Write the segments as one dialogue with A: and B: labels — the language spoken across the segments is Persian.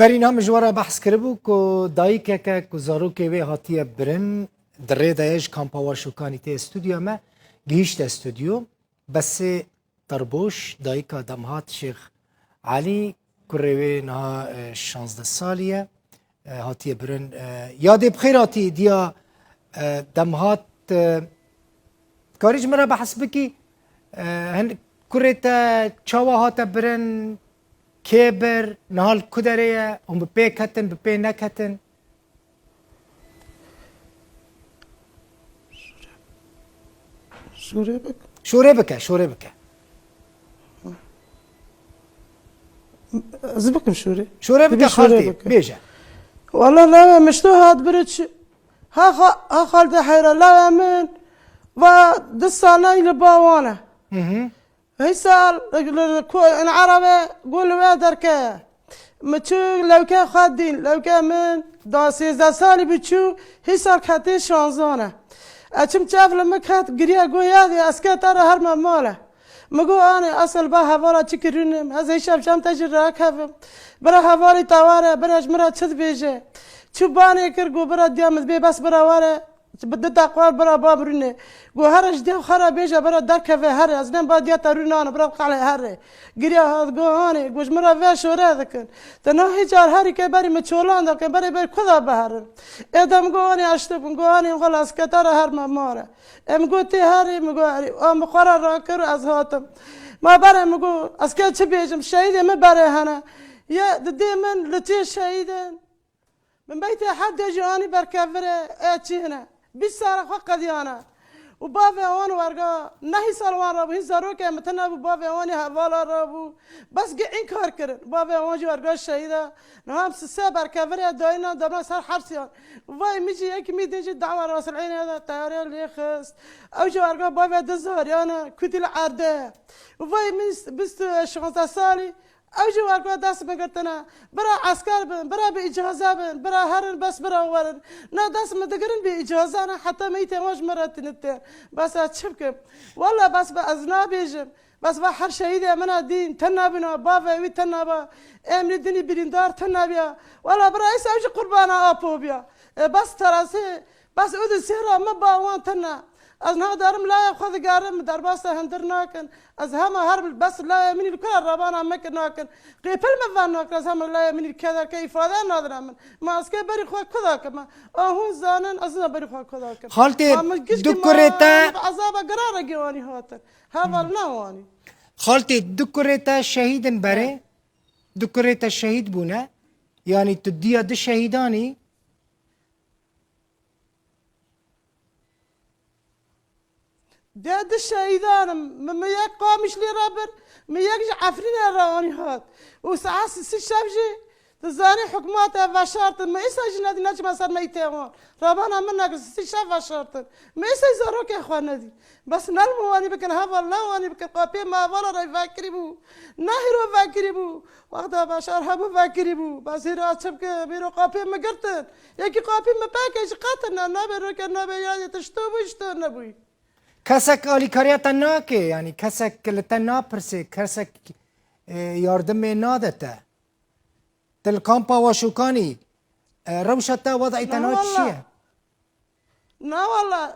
A: برین هم جوارا بحث کربو که دایکه که زاروکه وی هاتیه برن در دایش کامپاوا شوکانی تی استودیو ما گیشت استودیو بس تربوش دایکا دمهات شیخ علی کروی نه 16 سالیه هاتیه برن یاد بخیر هاتی دیا دمهات کاریج مرا بحث بکی هن كرتا تشاوا هاتا برن كبر نهال كدرية هم ببي كتن ببي نكتن شو ريبك
B: زبكم شوري
A: خالتي بيجا
B: والله لا مشتو هاد برتش ها خالتي حيرة لا من ودسانا يلباوانا هي سال انا عربي قول وادرك متشو لو كان خادين لو كان من دا 13 سالي بتشو هي سال كاتي شانزانه اتشم شاف لما كانت قريه قويادي اسكت ترى هرم ماله مقو انا اصل با هفارا تشكرونم هذا شاف شام تجر راكب برا هفاري طواره برا جمره تشد بيجي شو باني كرقو برا ديامت بي بس برا واره بدت اقوال برا بابرني قو هرج دي خرا بيجا برا دركه في هر ازنين با ديا ترونان برا على هر قريا هاد قو هاني قو جمره في شورا ذكن تنهي جار هاري كبري متشولان دك بري كذا بهر ادم قو اني اشتب قو اني خلاص كتر هر ماماره ام قلت هاري مقاري ام قرار راكر از هاتم ما برا مقو اسكت بيجم شهيد ما برا هنا يا ددي من لتي شهيدن من بيت حد جاني بركفره اتشي هنا بيسارة فقد يانا وبابي وان ورقا نهي سالوان رابو هي زاروكي متنا بابي واني هوالا رابو بس قعين كار كرن بابي وان جو ورقا الشهيدة نهام سسابر كفريا داينا دابنا صار حبسيان وفاي ميجي يكي ميديجي الدعوة راس العين هذا الطيارة اللي يخص او جو ورقا بابي دزار يانا كوتي العردة وفاي بست 15 سالي اوجو ورقا داس بقرتنا برا عسكر بن برا باجازه بن برا هرن بس برا ورن نا داس مدقرن باجازه انا حتى ميت واج مرات نتين بس اتشبك والله بس بازنابيجم بس بحر شهيد منا دين تنابنا بابا وي تنابا امني دني بريندار تنابيا والله برا ايش اوجي قربانا ابوبيا بس تراسي بس اود سيرا ما باوان تنا از نه دارم لا خود قارم در باس هندر ناکن از همه هرب بس لا منی الكل ربانا مك ناکن قيفل ما ناکن از همه لا منی كذا كيف هذا نادر من ما اسكي بري خو كذا كما هون زانن از بري خو كذا كما
A: خالتي دكوريتا
B: عذاب قرار جواني هاتن هذا لا واني
A: خالتي دكوريتا شهيدن بري دكوريتا شهيد بونا يعني تديا د شهيداني
B: داد الشهيدان ما ياك قامش لي رابر ما ياك عفرين راني هات وساعات شافجي تزاني حكومات فشارت ما يسا جناد ناج ما صار ميتون ربانا منك شاف فشارت ما يسا زاروك يا اخوانا دي بس نلمواني بكن هذا لا واني بكن قابي ما ولا راي فاكريبو ناهرو فاكريبو وقتها بشار هبو فاكريبو بس هيرا تشبك بيرو قابي ما قرتن ياكي قابي ما باكج قاتلنا نابي روك نابي يا تشتو بيشتو نبوي
A: کسک آلی کاریتا ناکه یعنی کسک لتا ناپرسه کسک یاردم نادته تل کامپا و شوکانی روشتا وضعی تنات چیه؟
B: نا والله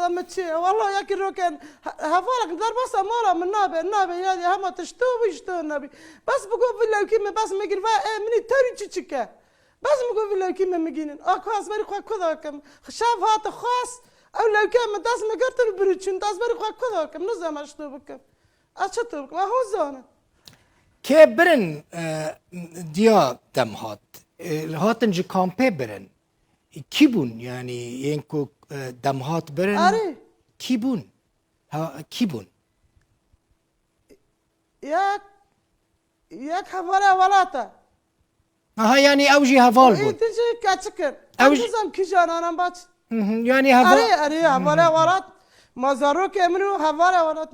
B: متشي والله ياكل روكن هفالك دار بس امارة من النابي يادي هما تشتو ويشتو النبي بس بقول بالله كيما بس مجين فا مني تاري تشيكا بس بقول بالله كيما مجين خاص بري خو كذا كم شاف هات خاص او لو كان من داس مقرتن بريتشن داس بري خو كذا كم نزم اشتو بك اشتو بك ما هو زانه
A: که برن دیا دم هاتن جی کامپه برن کی بون یعنی اینکو دم هات برن
B: آره
A: کی بون کی بون
B: یک هفاره ولاتا
A: ها یعنی اوجی هفال بود
B: انت جي كاتشكر اوجي کی جانانم باش
A: یعنی هفال
B: اره هفاره ولات مازاروك امنو هفاره ولات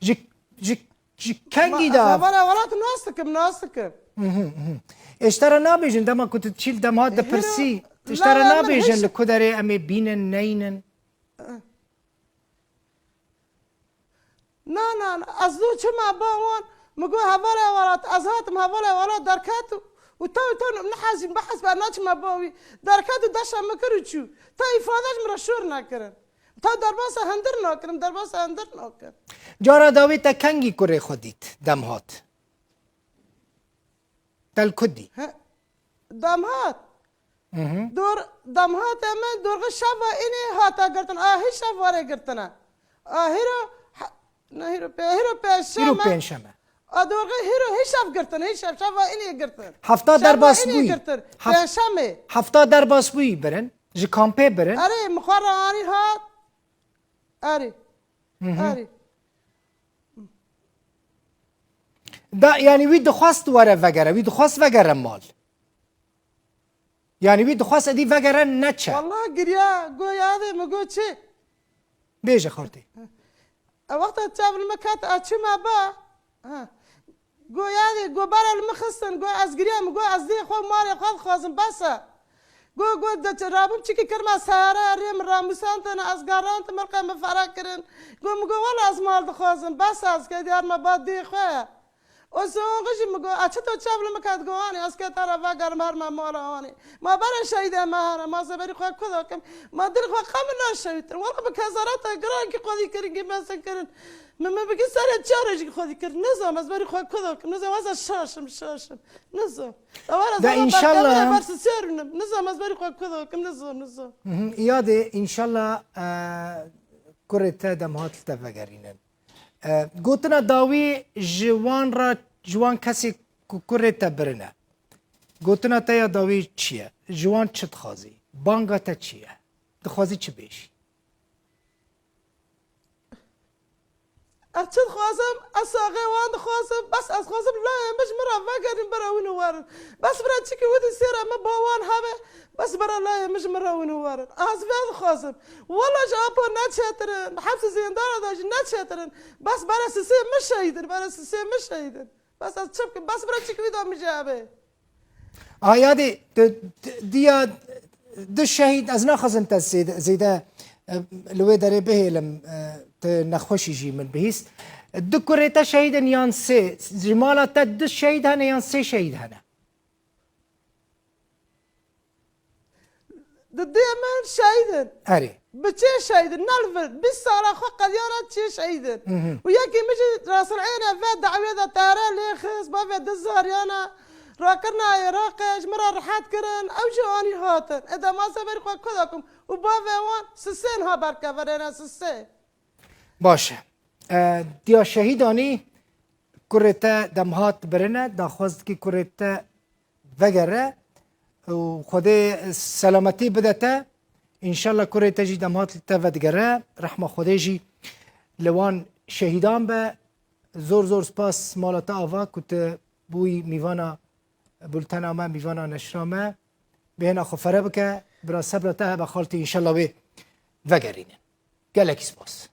A: جی کنگی دا
B: هفاره ولات ناستكم
A: اشترى نابيجن دما كنت تشيل دم هاد برسي اشترى نابيجن لكدري امي بينن نينن
B: نا ازو چما باوان مگو هفاره ولات از هاتم هوالا ولا دركات وتو نحازم بحث بناش ما باوي دركات داش ما كرتشو تا إفادة مرا شور ناكرن تا درباس هندر ناكرن درباس هندر ناكرن
A: جارا داوی تا کنگی کره خودیت دم هات تل کدی
B: دمهات دور دمهات من دور شافا إني هاتا قرتن هي شافا قرتنا هيرو
A: ایرو
B: بيشما
A: پنجشنبه
B: دور هيرو هي شاف قرتن هي شافا إني قرتن
A: هفته در باس
B: إني
A: بوی
B: قرتن بيشما
A: هفته در باس بوی برن جی کامپه برن
B: أري مخارا أري هات أري
A: دا یعنی وی دخواست وره وگره وی دخواست وگره مال یعنی وی دخواست ادی وگره نچه
B: والله قريا قو هذا ما قو شي
A: بیجه خورتی
B: وقت تشاف المكات أشي ما با قو هذا قو برا المخصن قو أزقريا ما قو أزدي خو ماري خذ خازن بسا قو دت رابم شكي كرما سارة ريم رامسان تنا أزقاران تمرقى مفركرن قو ما قو ولا أزمال دخازن بس أزكديار ما بدي خويا وسونغش مگو اچه تو چابل مکات گوانی از که طرف اگر مهر ما مالانی ما برای شهیده مهر ما زبری خواهد کدا کم ما دل خواهد قام نشویتر والله بکسرات گران که خودی کرن که بس کرن من بگی سر چارش که خودی کرن نظام از بری خواهد کدا کم نظام از شاشم نظام
A: ده انشالله
B: برس سرنم نظام از بری خواهد کدا کم نظام
A: یاده انشالله کرت دمهات تفگرینن گوتنا داوی جوان را جوان کسی کرت برنه گوتنا تا داوی چیه جوان چه تخوازی بانگا تا چیه تخوازی چه بیشی
B: أرشد خوازم أساقي وان خوازم بس أس خوازم لا مش مرة فاقرين برا ونوارن بس برا تشكي ودي سيرة ما بوان هذا بس برا لا مش مرة ونوارن أس فيها خوازم والله جابوا ناتشاترن حبس زيندارة داش ناتشاترن بس برا سيسي مش شايدن برا سيسي مش شايدن بس أتشبك بس برا تشكي ودا مجابه
A: یادی دیا دو شهید از نخوازم تا زیده لوی داره بهلم نخوشی جی من بهیست دو کرتا شهیدن یان سه جمالا تا دو شهید هنه یان سه شهید هنه
B: ضدي من شايدن
A: اری
B: بتشي شايدن نالفر بالسالة خو قديانا تشي شايدن وياكي مجي راس العين فاد دعوية تارا لي خيس بافي دزاريانا راكرنا يراقش مرة رحات كرن او جواني هاتن اذا ما سبر خو كذاكم وبافي وان سسين ها بركة فرينا سسين
A: باشه دیا شهیدانی کرتا دمهات برنه داخواست که کرتا وگره و خود سلامتی بدته انشالله کرتا جی دمهات تا ودگره رحمه خوده جی لوان شهیدان به زور سپاس مالتا آوا کت بوی میوانا بلتنامه میوانا نشرامه بهنا خفره بکه برا صبرته بخالتی انشالله به وگرینه گلکی سپاس